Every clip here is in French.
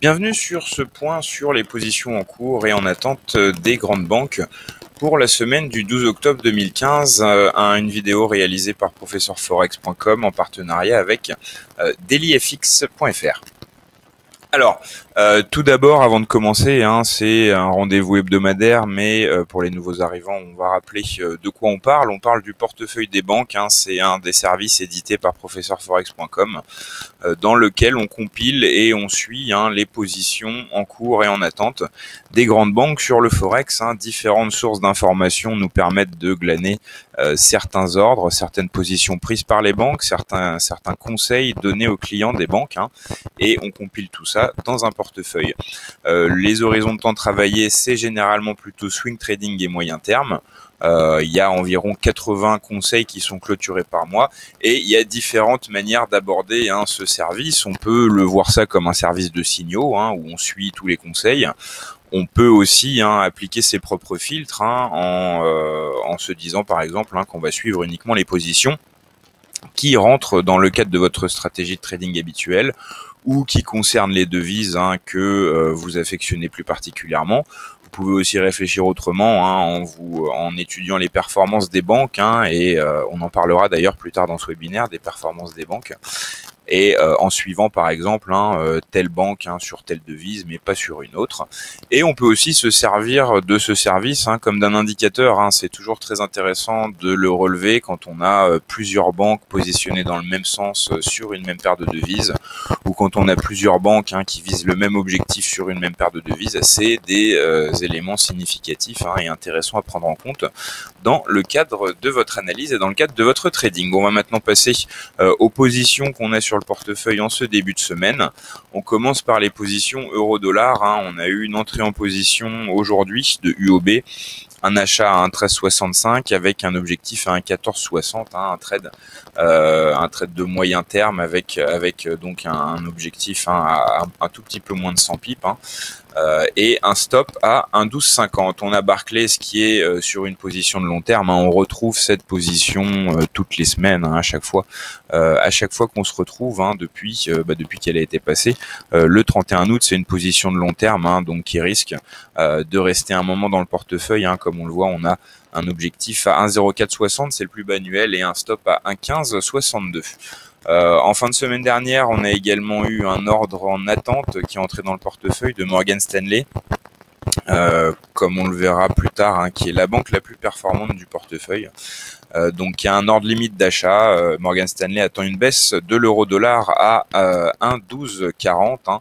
Bienvenue sur ce point sur les positions en cours et en attente des grandes banques pour la semaine du 12 octobre 2015, une vidéo réalisée par professeurforex.com en partenariat avec dailyfx.fr. Alors, tout d'abord, avant de commencer, c'est un rendez-vous hebdomadaire, mais pour les nouveaux arrivants, on va rappeler de quoi on parle. On parle du portefeuille des banques, c'est un des services édités par professeurforex.com, dans lequel on compile et on suit les positions en cours et en attente des grandes banques sur le Forex. Différentes sources d'informations nous permettent de glaner certains ordres, certaines positions prises par les banques, certains conseils donnés aux clients des banques, et on compile tout ça dans un portefeuille. Les horizons de temps travaillés, c'est généralement plutôt swing trading et moyen terme. Il y a environ 80 conseils qui sont clôturés par mois et il y a différentes manières d'aborder ce service. On peut le voir ça comme un service de signaux où on suit tous les conseils. On peut aussi appliquer ses propres filtres en se disant par exemple qu'on va suivre uniquement les positions qui rentrent dans le cadre de votre stratégie de trading habituelle ou qui concernent les devises que vous affectionnez plus particulièrement. Vous pouvez aussi réfléchir autrement en étudiant les performances des banques et on en parlera d'ailleurs plus tard dans ce webinaire des performances des banques. Et en suivant par exemple telle banque sur telle devise mais pas sur une autre. Et on peut aussi se servir de ce service comme d'un indicateur. C'est toujours très intéressant de le relever quand on a plusieurs banques positionnées dans le même sens sur une même paire de devises, ou quand on a plusieurs banques qui visent le même objectif sur une même paire de devises. C'est des éléments significatifs et intéressants à prendre en compte dans le cadre de votre analyse et dans le cadre de votre trading. On va maintenant passer aux positions qu'on a sur le portefeuille en ce début de semaine. On commence par les positions euro-dollar. On a eu une entrée en position aujourd'hui de UOB, un achat à 1,1365 avec un objectif à 1,1460, un trade de moyen terme avec donc un objectif à un tout petit peu moins de 100 pips. Et un stop à 1,1250. On a Barclays qui est sur une position de long terme. On retrouve cette position toutes les semaines, à chaque fois qu'on se retrouve depuis qu'elle a été passée. Le 31 août, c'est une position de long terme, donc qui risque de rester un moment dans le portefeuille. Comme on le voit, on a un objectif à 1,0460, c'est le plus bas annuel, et un stop à 1,1562. En fin de semaine dernière, on a également eu un ordre en attente qui est entré dans le portefeuille de Morgan Stanley, comme on le verra plus tard, qui est la banque la plus performante du portefeuille. Donc il y a un ordre limite d'achat. Morgan Stanley attend une baisse de l'euro-dollar à 1,1240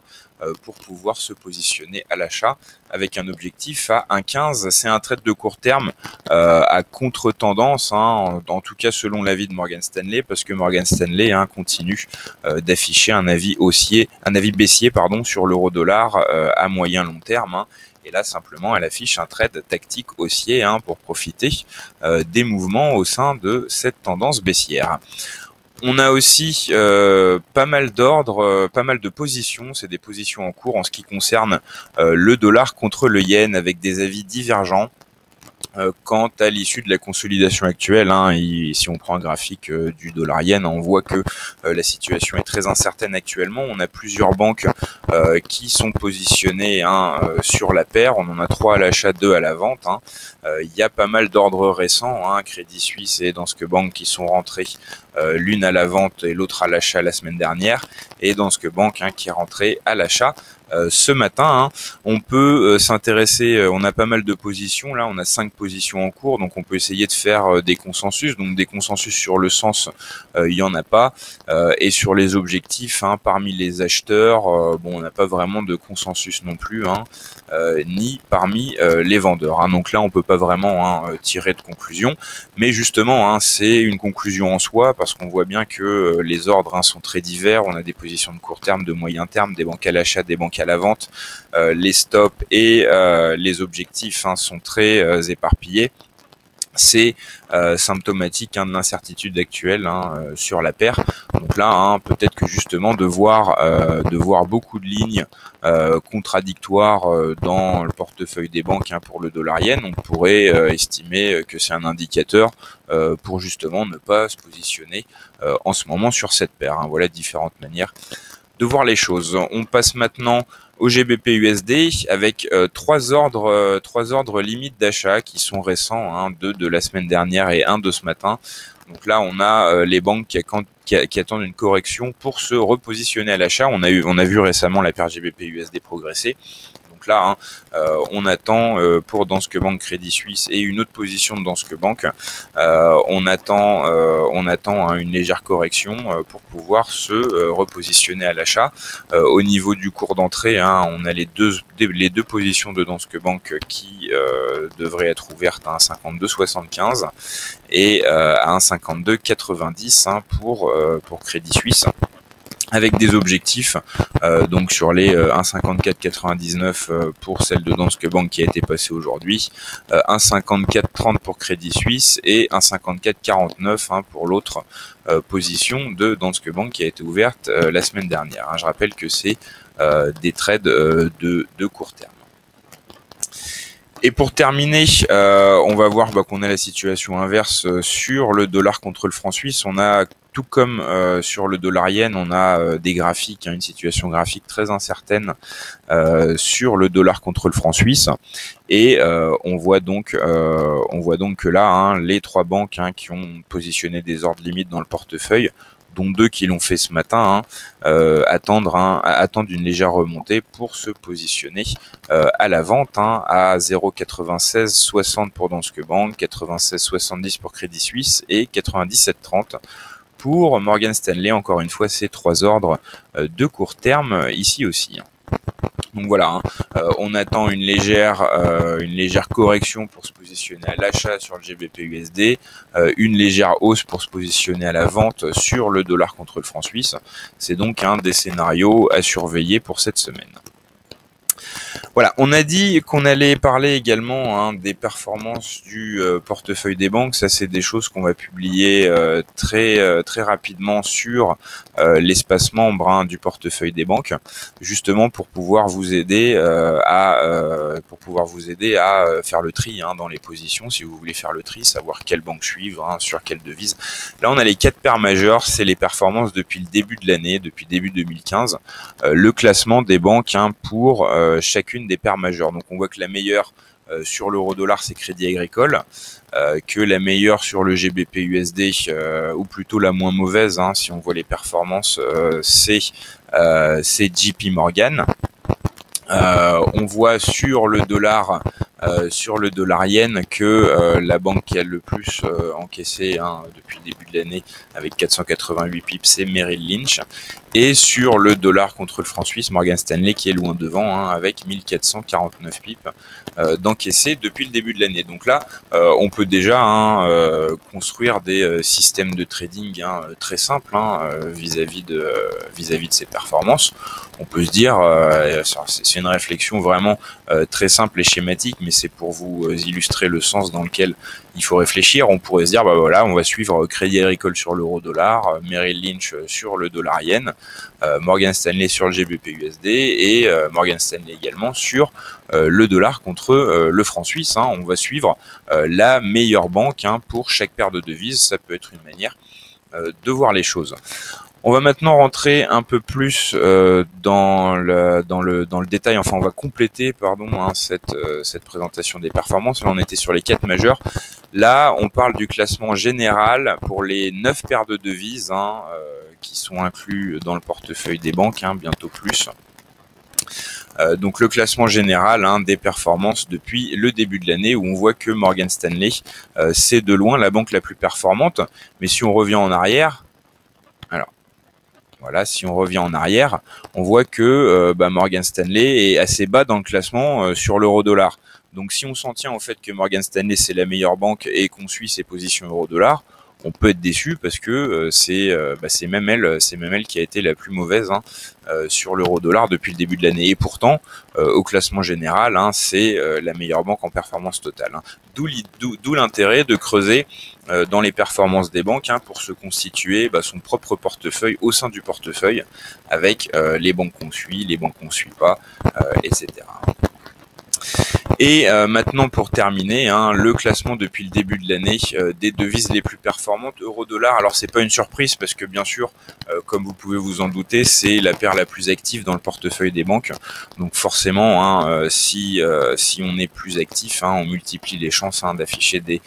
pour pouvoir se positionner à l'achat avec un objectif à 1,15. C'est un trade de court terme à contre-tendance, en tout cas selon l'avis de Morgan Stanley, parce que Morgan Stanley continue d'afficher un avis baissier sur l'euro-dollar à moyen long terme. Et là, simplement, elle affiche un trade tactique haussier pour profiter des mouvements au sein de cette tendance baissière. On a aussi pas mal d'ordres, pas mal de positions. C'est des positions en cours en ce qui concerne le dollar contre le yen, avec des avis divergents quant à l'issue de la consolidation actuelle. Si on prend un graphique du dollar yen, on voit que la situation est très incertaine actuellement. On a plusieurs banques qui sont positionnées sur la paire. On en a 3 à l'achat, 2 à la vente. Il y a pas mal d'ordres récents, Crédit Suisse et Danske Bank qui sont rentrés l'une à la vente et l'autre à l'achat la semaine dernière, et Danske Bank qui est rentré à l'achat ce matin. On peut s'intéresser, on a pas mal de positions, là on a 5 positions en cours, donc on peut essayer de faire des consensus. Donc des consensus sur le sens, il y en a pas, et sur les objectifs parmi les acheteurs, on n'a pas vraiment de consensus non plus, ni parmi les vendeurs. Donc là on peut pas vraiment tirer de conclusion, mais justement c'est une conclusion en soi, parce qu'on voit bien que les ordres sont très divers. On a des positions de court terme, de moyen terme, des banques à l'achat, des banques à la vente. Les stops et les objectifs sont très éparpillés. C'est symptomatique de l'incertitude actuelle sur la paire. Donc là, peut-être que justement de voir beaucoup de lignes contradictoires dans le portefeuille des banques pour le dollar yen, on pourrait estimer que c'est un indicateur pour justement ne pas se positionner en ce moment sur cette paire. Voilà différentes manières de voir les choses. On passe maintenant au GBP USD avec trois ordres limites d'achat qui sont récents, hein, deux de la semaine dernière et un de ce matin. Donc là, on a les banques qui attendent une correction pour se repositionner à l'achat. On a vu récemment la paire GBP USD progresser. Donc là, hein, on attend pour Danske Bank, Crédit Suisse et une autre position de Danske Bank. On attend hein, une légère correction pour pouvoir se repositionner à l'achat. Au niveau du cours d'entrée, hein, on a les deux positions de Danske Bank qui devraient être ouvertes à 1,5275 et à 1,5290 hein, pour Crédit Suisse, avec des objectifs donc sur les 1,5499 pour celle de Danske Bank qui a été passée aujourd'hui, 1,5430 pour Crédit Suisse et 1,5449 hein, pour l'autre position de Danske Bank qui a été ouverte la semaine dernière. Hein. Je rappelle que c'est des trades de court terme. Et pour terminer, on va voir qu'on a la situation inverse sur le dollar contre le franc suisse. On a, tout comme sur le dollar yen, on a des graphiques, hein, une situation graphique très incertaine sur le dollar contre le franc suisse. Et on voit donc que là, hein, les trois banques hein, qui ont positionné des ordres limites dans le portefeuille, dont deux qui l'ont fait ce matin, hein, attendent une légère remontée pour se positionner à la vente hein, à 0,9660 pour Danske Bank, 96,70 pour Crédit Suisse et 97,30 pour Morgan Stanley. Encore une fois, ces trois ordres de court terme ici aussi. Donc voilà, hein, on attend une légère correction pour se positionner à l'achat sur le GBP USD, une légère hausse pour se positionner à la vente sur le dollar contre le franc suisse. C'est donc un des scénarios à surveiller pour cette semaine. Voilà, on a dit qu'on allait parler également hein, des performances du portefeuille des banques. Ça, c'est des choses qu'on va publier très rapidement sur l'espace membre hein, du portefeuille des banques, justement pour pouvoir vous aider à faire le tri hein, dans les positions. Si vous voulez faire le tri, savoir quelle banque suivre, hein, sur quelle devise. Là, on a les 4 paires majeures. C'est les performances depuis le début de l'année, depuis début 2015. Le classement des banques hein, pour chacune des paires majeures. Donc on voit que la meilleure sur l'euro-dollar c'est Crédit Agricole, que la meilleure sur le GBP USD, ou plutôt la moins mauvaise hein, si on voit les performances, c'est JP Morgan. On voit sur le dollar yen que la banque qui a le plus encaissé hein, depuis le début de l'année avec 488 pips, c'est Merrill Lynch. Et sur le dollar contre le franc suisse, Morgan Stanley qui est loin devant hein, avec 1449 pips d'encaissé depuis le début de l'année. Donc là, on peut déjà hein, construire des systèmes de trading hein, très simples hein, vis-à-vis de ces performances. On peut se dire, c'est une réflexion vraiment très simple et schématique, mais c'est pour vous illustrer le sens dans lequel il faut réfléchir. On pourrait se dire, voilà, on va suivre Crédit Agricole sur l'euro-dollar, Merrill Lynch sur le dollar yen, Morgan Stanley sur le GBP USD et Morgan Stanley également sur le dollar contre le franc suisse. Hein. On va suivre la meilleure banque hein, pour chaque paire de devises. Ça peut être une manière de voir les choses. On va maintenant rentrer un peu plus dans le détail. Enfin, on va compléter, hein, cette présentation des performances. Là, on était sur les 4 majeures. Là, on parle du classement général pour les 9 paires de devises hein, qui sont inclus dans le portefeuille des banques, hein, bientôt plus. Donc le classement général hein, des performances depuis le début de l'année, où on voit que Morgan Stanley, c'est de loin la banque la plus performante. Mais si on revient en arrière, alors voilà, si on revient en arrière, on voit que Morgan Stanley est assez bas dans le classement sur l'euro-dollar. Donc si on s'en tient au fait que Morgan Stanley c'est la meilleure banque et qu'on suit ses positions euro-dollar, on peut être déçu parce que c'est même elle qui a été la plus mauvaise hein, sur l'euro-dollar depuis le début de l'année. Et pourtant, au classement général, hein, c'est la meilleure banque en performance totale. Hein. D'où l'intérêt de creuser dans les performances des banques hein, pour se constituer son propre portefeuille au sein du portefeuille avec les banques qu'on suit, les banques qu'on suit pas, etc. Et maintenant, pour terminer, hein, le classement depuis le début de l'année des devises les plus performantes euro-dollar. Alors c'est pas une surprise parce que bien sûr, comme vous pouvez vous en douter, c'est la paire la plus active dans le portefeuille des banques. Donc forcément, hein, si on est plus actif, hein, on multiplie les chances, hein, d'afficher des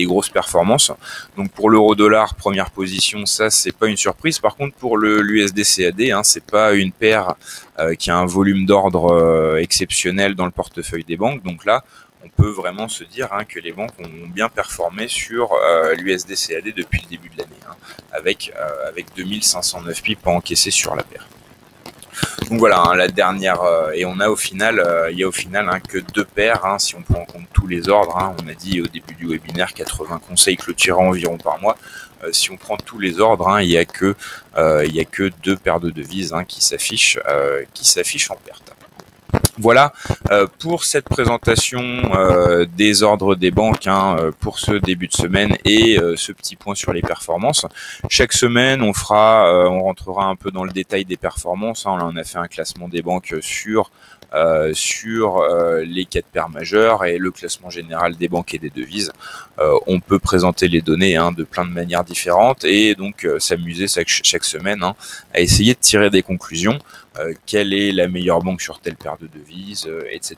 grosses performances. Donc pour l'euro-dollar, première position, ça c'est pas une surprise. Par contre pour l'USD-CAD, hein, c'est pas une paire qui a un volume d'ordre exceptionnel dans le portefeuille des banques. Donc là, on peut vraiment se dire, hein, que les banques ont bien performé sur l'USD-CAD depuis le début de l'année, hein, avec 2509 pips encaissés sur la paire. Donc voilà, hein, la dernière, et on a au final, il y a au final, hein, que 2 paires, hein, si on prend en compte tous les ordres, hein. On a dit au début du webinaire 80 conseils clôturés environ par mois. Si on prend tous les ordres, hein, il y a que 2 paires de devises, hein, qui s'affichent en perte. Voilà pour cette présentation des ordres des banques, hein, pour ce début de semaine et ce petit point sur les performances. Chaque semaine, on rentrera un peu dans le détail des performances, hein. Là, on a fait un classement des banques sur les 4 paires majeures et le classement général des banques et des devises. On peut présenter les données, hein, de plein de manières différentes et donc s'amuser chaque semaine, hein, à essayer de tirer des conclusions. Quelle est la meilleure banque sur telle paire de devises, etc.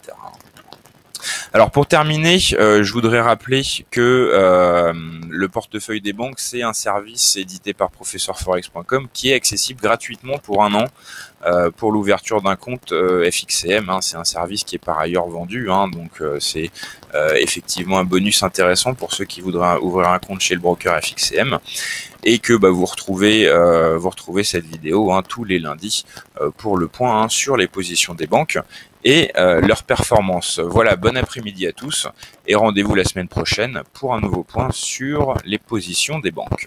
Alors pour terminer, je voudrais rappeler que le portefeuille des banques, c'est un service édité par professeurforex.com qui est accessible gratuitement pour 1 an pour l'ouverture d'un compte FXCM. Hein. C'est un service qui est par ailleurs vendu, hein, donc c'est effectivement un bonus intéressant pour ceux qui voudraient ouvrir un compte chez le broker FXCM. Et que vous retrouvez cette vidéo, hein, tous les lundis pour le point, hein, sur les positions des banques et leur performance. Voilà, bon après-midi à tous et rendez-vous la semaine prochaine pour un nouveau point sur les positions des banques.